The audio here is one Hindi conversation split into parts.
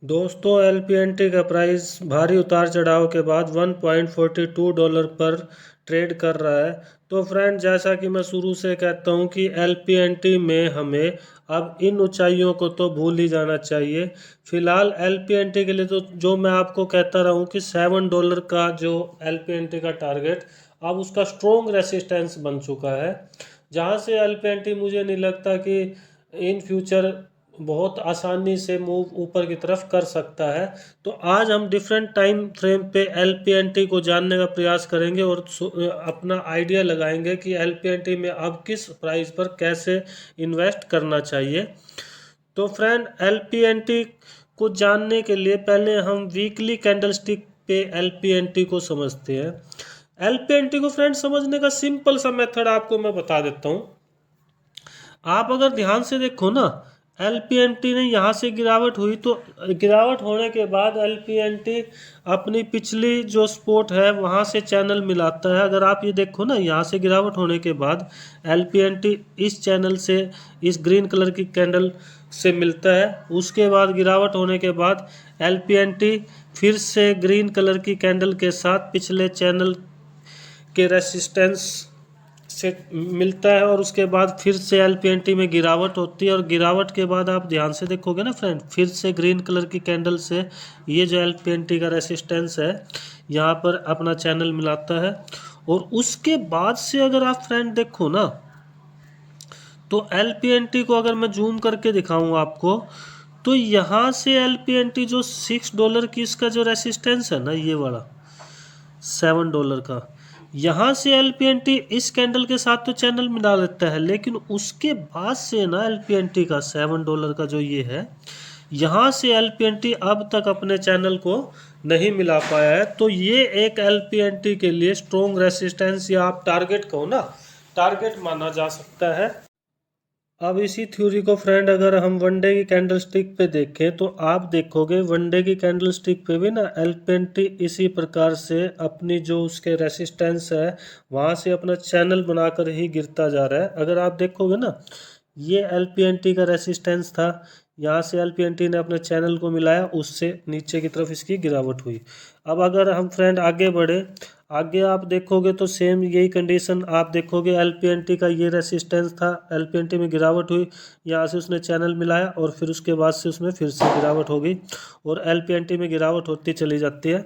दोस्तों एलपीएनटी का प्राइस भारी उतार चढ़ाव के बाद $1.42 पर ट्रेड कर रहा है। तो फ्रेंड, जैसा कि मैं शुरू से कहता हूं कि एलपीएनटी में हमें अब इन ऊंचाइयों को तो भूल ही जाना चाहिए। फिलहाल एलपीएनटी के लिए तो जो मैं आपको कहता रहा हूं कि $7 का जो एलपीएनटी का टारगेट अब उसका स्ट्रोंग रेसिस्टेंस बन चुका है, जहां से एलपीएनटी मुझे नहीं लगता कि इन फ्यूचर बहुत आसानी से मूव ऊपर की तरफ कर सकता है। तो आज हम डिफरेंट टाइम फ्रेम पे एलपीएनटी को जानने का प्रयास करेंगे और अपना आइडिया लगाएंगे कि एलपीएनटी में अब किस प्राइस पर कैसे इन्वेस्ट करना चाहिए। तो फ्रेंड, एलपीएनटी को जानने के लिए पहले हम वीकली कैंडलस्टिक पे एलपीएनटी को समझते हैं। एलपीएनटी को फ्रेंड समझने का सिंपल सा मेथड आपको मैं बता देता हूँ। आप अगर ध्यान से देखो ना, एलपीएनटी ने यहाँ से गिरावट हुई तो गिरावट होने के बाद एलपीएनटी अपनी पिछली जो सपोर्ट है वहाँ से चैनल मिलाता है। अगर आप ये देखो ना, यहाँ से गिरावट होने के बाद एलपीएनटी इस चैनल से, इस ग्रीन कलर की कैंडल से मिलता है। उसके बाद गिरावट होने के बाद एलपीएनटी फिर से ग्रीन कलर की कैंडल के साथ पिछले चैनल के रेसिस्टेंस से मिलता है और उसके बाद फिर से एलपीएनटी में गिरावट होती है। और गिरावट के बाद आप ध्यान से देखोगे ना फ्रेंड, फिर से ग्रीन कलर की कैंडल से ये जो एलपीएनटी का रेसिस्टेंस है यहाँ पर अपना चैनल मिलाता है। और उसके बाद से अगर आप फ्रेंड देखो ना, तो एलपीएनटी को अगर मैं जूम करके दिखाऊं आपको, तो यहाँ से एलपीएनटी जो $6 की इसका जो रेसिस्टेंस है ना, ये वाला $7 का, यहाँ से एलपीएनटी इस कैंडल के साथ तो चैनल मिला लेता है, लेकिन उसके बाद से ना एलपीएनटी का $7 का जो ये है, यहाँ से एलपीएनटी अब तक अपने चैनल को नहीं मिला पाया है। तो ये एक एलपीएनटी के लिए स्ट्रॉन्ग रेसिस्टेंस या आप टारगेट कहो ना, टारगेट माना जा सकता है। अब इसी थ्योरी को फ्रेंड अगर हम वनडे की कैंडल स्टिक पे देखें, तो आप देखोगे वनडे की कैंडल स्टिक पे भी ना एलपीएनटी इसी प्रकार से अपनी जो उसके रेसिस्टेंस है वहाँ से अपना चैनल बनाकर ही गिरता जा रहा है। अगर आप देखोगे ना, ये एलपीएनटी का रेसिस्टेंस था, यहाँ से एलपीएनटी ने अपने चैनल को मिलाया, उससे नीचे की तरफ इसकी गिरावट हुई। अब अगर हम फ्रेंड आगे बढ़े, आगे आप देखोगे तो सेम यही कंडीशन आप देखोगे। एलपीएनटी का ये रेसिस्टेंस था, एलपीएनटी में गिरावट हुई, यहाँ से उसने चैनल मिलाया और फिर उसके बाद से उसमें फिर से गिरावट हो गई और एलपीएनटी में गिरावट होती चली जाती है।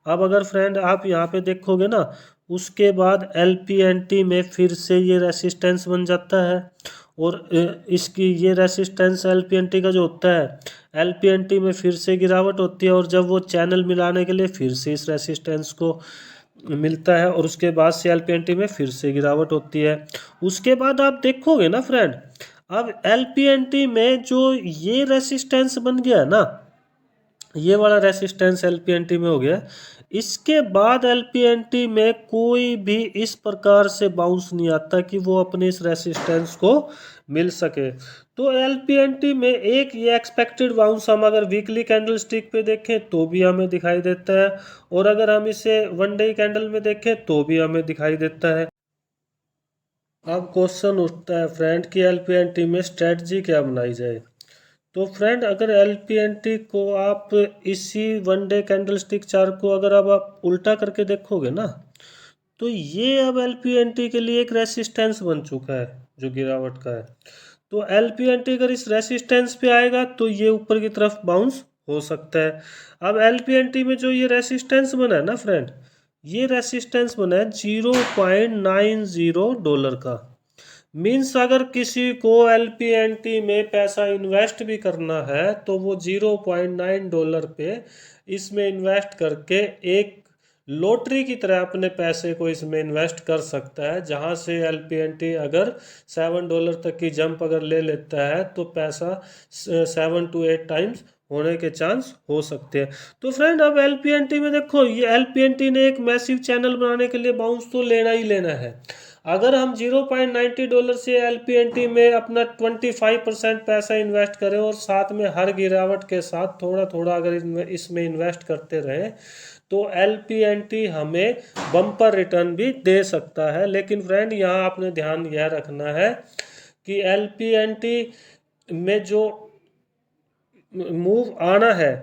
अब अगर फ्रेंड आप यहाँ पे देखोगे ना, उसके बाद एलपीएनटी में फिर से ये रेसिस्टेंस बन जाता है और इसकी ये रेसिस्टेंस एलपीएनटी का जो होता है, एलपीएनटी में फिर से गिरावट होती है और जब वो चैनल मिलाने के लिए फिर से इस रेसिस्टेंस को मिलता है और उसके बाद से एलपीएनटी में फिर से गिरावट होती है। उसके बाद आप देखोगे ना फ्रेंड, अब एलपीएनटी में जो ये रेसिस्टेंस बन गया ना, ये वाला रेसिस्टेंस एलपीएनटी में हो गया, इसके बाद एलपीएनटी में कोई भी इस प्रकार से बाउंस नहीं आता कि वो अपने इस रेसिस्टेंस को मिल सके। तो एलपीएनटी में एक ये एक्सपेक्टेड बाउंस हम अगर वीकली कैंडल स्टिक पे देखें तो भी हमें दिखाई देता है, और अगर हम इसे वन डे कैंडल में देखें तो भी हमें दिखाई देता है। अब क्वेश्चन उठता है फ्रेंड कि एलपीएनटी में स्ट्रेटजी क्या बनाई जाए। तो फ्रेंड, अगर एलपीएनटी को आप इसी वन डे कैंडलस्टिक चार्ट को अगर अब आप उल्टा करके देखोगे ना, तो ये अब एलपीएनटी के लिए एक रेसिस्टेंस बन चुका है जो गिरावट का है। तो एलपीएनटी अगर इस रेसिस्टेंस पे आएगा तो ये ऊपर की तरफ बाउंस हो सकता है। अब एलपीएनटी में जो ये रेसिस्टेंस बना है ना फ्रेंड, ये रेसिस्टेंस बना है $0.90 का। मीन्स अगर किसी को एलपीएनटी में पैसा इन्वेस्ट भी करना है तो वो $0.9 पे इसमें इन्वेस्ट करके एक लॉटरी की तरह अपने पैसे को इसमें इन्वेस्ट कर सकता है, जहां से एलपीएनटी अगर $7 तक की जंप अगर ले लेता है तो पैसा 7 to 8 टाइम्स होने के चांस हो सकते हैं। तो फ्रेंड, अब एलपीएनटी में देखो, ये एलपीएनटी ने एक मैसिव चैनल बनाने के लिए बाउंस तो लेना ही लेना है। अगर हम $0.90 से एलपीएनटी में अपना 25% पैसा इन्वेस्ट करें और साथ में हर गिरावट के साथ थोड़ा थोड़ा अगर इसमें इन्वेस्ट करते रहें, तो एलपीएनटी हमें बम्पर रिटर्न भी दे सकता है। लेकिन फ्रेंड, यहाँ आपने ध्यान यह रखना है कि एलपीएनटी में जो मूव आना है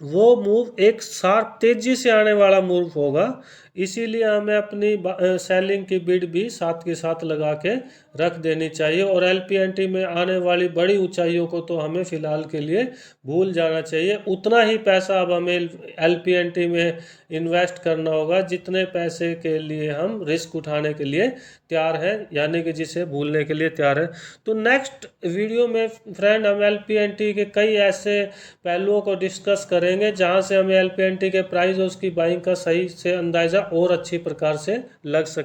वो मूव एक शार्प तेजी से आने वाला मूव होगा, इसीलिए हमें अपनी सेलिंग की बिड भी साथ के साथ लगा के रख देनी चाहिए। और एलपीएनटी में आने वाली बड़ी ऊंचाइयों को तो हमें फ़िलहाल के लिए भूल जाना चाहिए। उतना ही पैसा अब हमें एलपीएनटी में इन्वेस्ट करना होगा जितने पैसे के लिए हम रिस्क उठाने के लिए तैयार हैं, यानी कि जिसे भूलने के लिए तैयार है। तो नेक्स्ट वीडियो में फ्रेंड हम एलपीएनटी के कई ऐसे पहलुओं को डिस्कस करेंगे जहां से हमें एलपीएनटी के प्राइस और उसकी बाइंग का सही से अंदाज़ा और अच्छी प्रकार से लग सके।